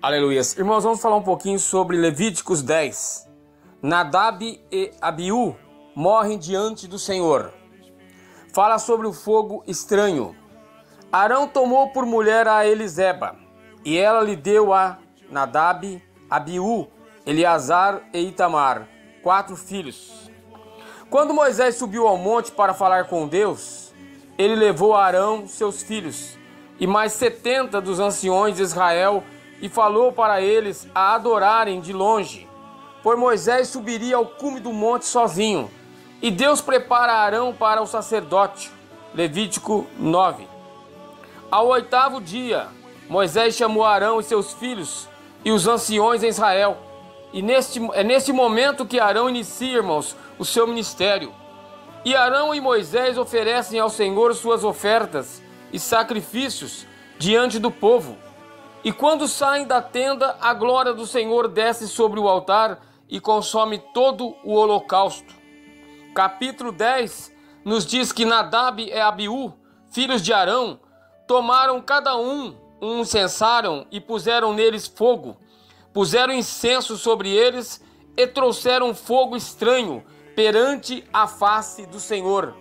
Aleluia. Irmãos, vamos falar um pouquinho sobre Levíticos 10. Nadab e Abiú morrem diante do Senhor. Fala sobre o fogo estranho. Arão tomou por mulher a Eliseba, e ela lhe deu a Nadab, Abiú, Eleazar e Itamar, 4 filhos. Quando Moisés subiu ao monte para falar com Deus, ele levou a Arão, seus filhos, e mais 70 dos anciões de Israel, e falou para eles a adorarem de longe, pois Moisés subiria ao cume do monte sozinho, e Deus prepara Arão para o sacerdócio. Levítico 9. Ao 8º dia, Moisés chamou Arão e seus filhos e os anciões em Israel, e é neste momento que Arão inicia, irmãos, o seu ministério. E Arão e Moisés oferecem ao Senhor suas ofertas e sacrifícios diante do povo. E quando saem da tenda, a glória do Senhor desce sobre o altar e consome todo o holocausto. Capítulo 10 nos diz que Nadab e Abiú, filhos de Arão, tomaram cada um incensário e puseram neles fogo. Puseram incenso sobre eles e trouxeram fogo estranho perante a face do Senhor,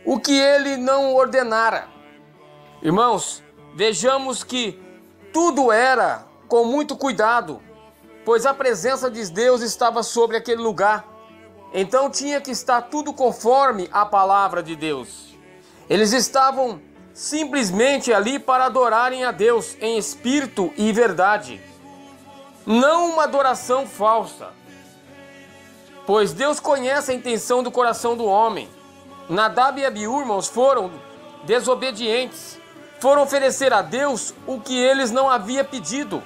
o que ele não ordenara. Irmãos, vejamos que tudo era com muito cuidado, pois a presença de Deus estava sobre aquele lugar. Então tinha que estar tudo conforme a palavra de Deus. Eles estavam simplesmente ali para adorarem a Deus em espírito e verdade, não uma adoração falsa, pois Deus conhece a intenção do coração do homem. Nadab e Abiú, irmãos, foram desobedientes, foram oferecer a Deus o que eles não haviam pedido.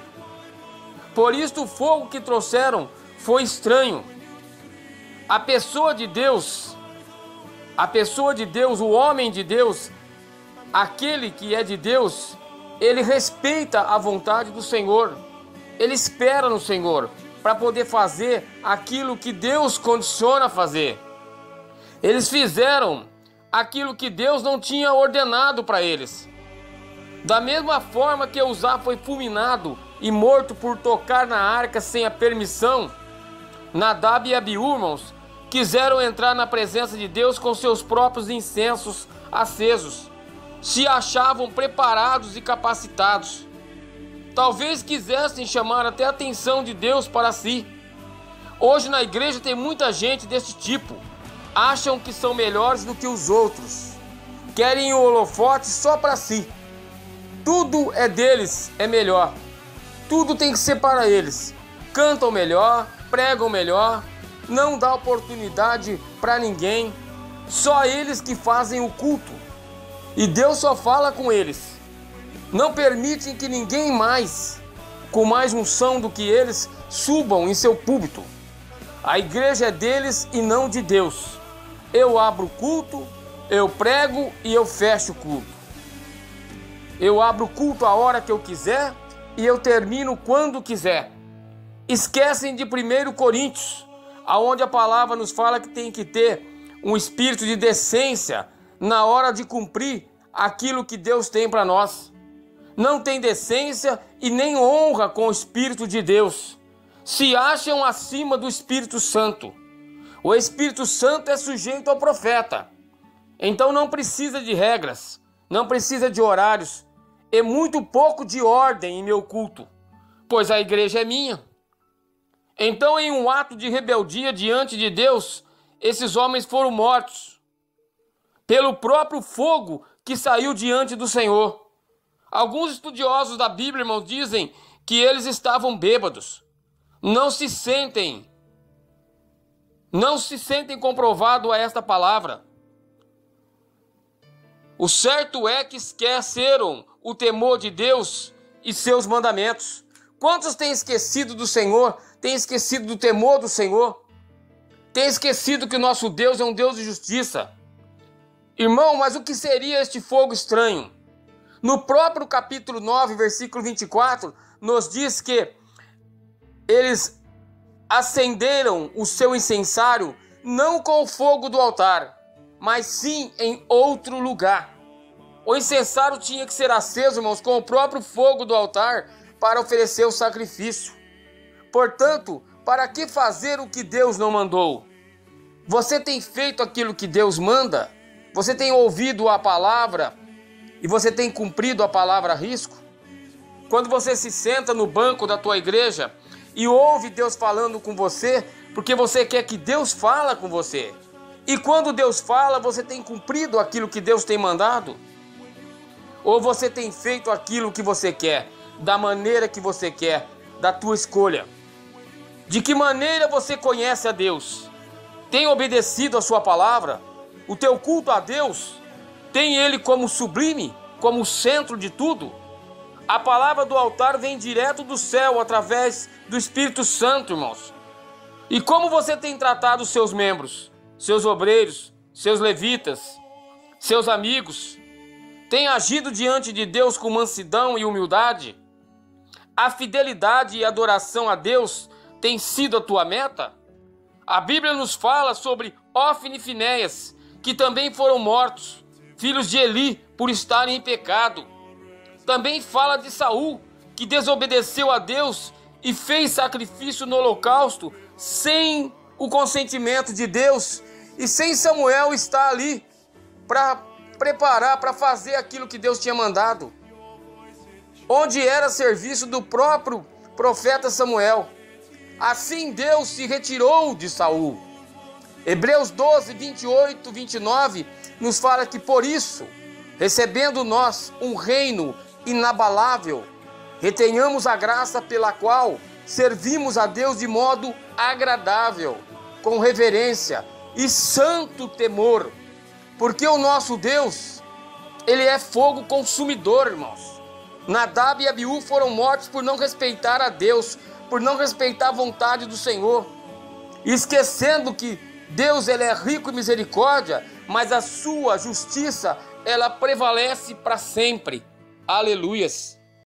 Por isso o fogo que trouxeram foi estranho. A pessoa de Deus, o homem de Deus, aquele que é de Deus, ele respeita a vontade do Senhor. Ele espera no Senhor para poder fazer aquilo que Deus condiciona a fazer. Eles fizeram aquilo que Deus não tinha ordenado para eles. Da mesma forma que Uzá foi fulminado e morto por tocar na arca sem a permissão, Nadab e Abiú, irmãos, quiseram entrar na presença de Deus com seus próprios incensos acesos. Se achavam preparados e capacitados. Talvez quisessem chamar até a atenção de Deus para si. Hoje na igreja tem muita gente desse tipo. Acham que são melhores do que os outros. Querem o holofote só para si. Tudo é deles, é melhor. Tudo tem que ser para eles. Cantam melhor, pregam melhor, não dá oportunidade para ninguém. Só eles que fazem o culto. E Deus só fala com eles. Não permitem que ninguém mais, com mais unção do que eles, subam em seu púlpito. A igreja é deles e não de Deus. Eu abro o culto, eu prego e eu fecho o culto. Eu abro o culto a hora que eu quiser e eu termino quando quiser. Esquecem de 1 Coríntios, aonde a palavra nos fala que tem que ter um espírito de decência na hora de cumprir aquilo que Deus tem para nós. Não tem decência e nem honra com o Espírito de Deus. Se acham acima do Espírito Santo. O Espírito Santo é sujeito ao profeta. Então não precisa de regras, não precisa de horários e muito pouco de ordem em meu culto, pois a igreja é minha. Então, em um ato de rebeldia diante de Deus, esses homens foram mortos pelo próprio fogo que saiu diante do Senhor. Alguns estudiosos da Bíblia, irmãos, dizem que eles estavam bêbados. Não se sentem comprovado a esta palavra. O certo é que esqueceram o temor de Deus e seus mandamentos. Quantos têm esquecido do Senhor? Têm esquecido do temor do Senhor? Têm esquecido que o nosso Deus é um Deus de justiça? Irmão, mas o que seria este fogo estranho? No próprio capítulo 9, versículo 24, nos diz que eles acenderam o seu incensário não com o fogo do altar, mas sim em outro lugar. O incensário tinha que ser aceso, irmãos, com o próprio fogo do altar, para oferecer o sacrifício. Portanto, para que fazer o que Deus não mandou? Você tem feito aquilo que Deus manda? Você tem ouvido a palavra e você tem cumprido a palavra a risco? Quando você se senta no banco da tua igreja e ouve Deus falando com você, porque você quer que Deus fala com você. E quando Deus fala, você tem cumprido aquilo que Deus tem mandado? Ou você tem feito aquilo que você quer, da maneira que você quer, da tua escolha? De que maneira você conhece a Deus? Tem obedecido a sua palavra? O teu culto a Deus tem Ele como sublime, como centro de tudo? A palavra do altar vem direto do céu, através do Espírito Santo, irmãos. E como você tem tratado os seus membros, seus obreiros, seus levitas, seus amigos? Tem agido diante de Deus com mansidão e humildade? A fidelidade e adoração a Deus tem sido a tua meta? A Bíblia nos fala sobre Hófni e Finéias, que também foram mortos, filhos de Eli, por estarem em pecado. Também fala de Saul, que desobedeceu a Deus e fez sacrifício no holocausto sem o consentimento de Deus e sem Samuel estar ali para preparar, para fazer aquilo que Deus tinha mandado. Onde era serviço do próprio profeta Samuel. Assim Deus se retirou de Saul. Hebreus 12, 28, 29 nos fala que por isso, recebendo nós um reino inabalável, retenhamos a graça pela qual servimos a Deus de modo agradável, com reverência e santo temor, porque o nosso Deus, Ele é fogo consumidor, irmãos. Nadab e Abiú foram mortos por não respeitar a Deus, por não respeitar a vontade do Senhor, esquecendo que Deus, Ele é rico em misericórdia, mas a sua justiça, ela prevalece para sempre. Aleluias!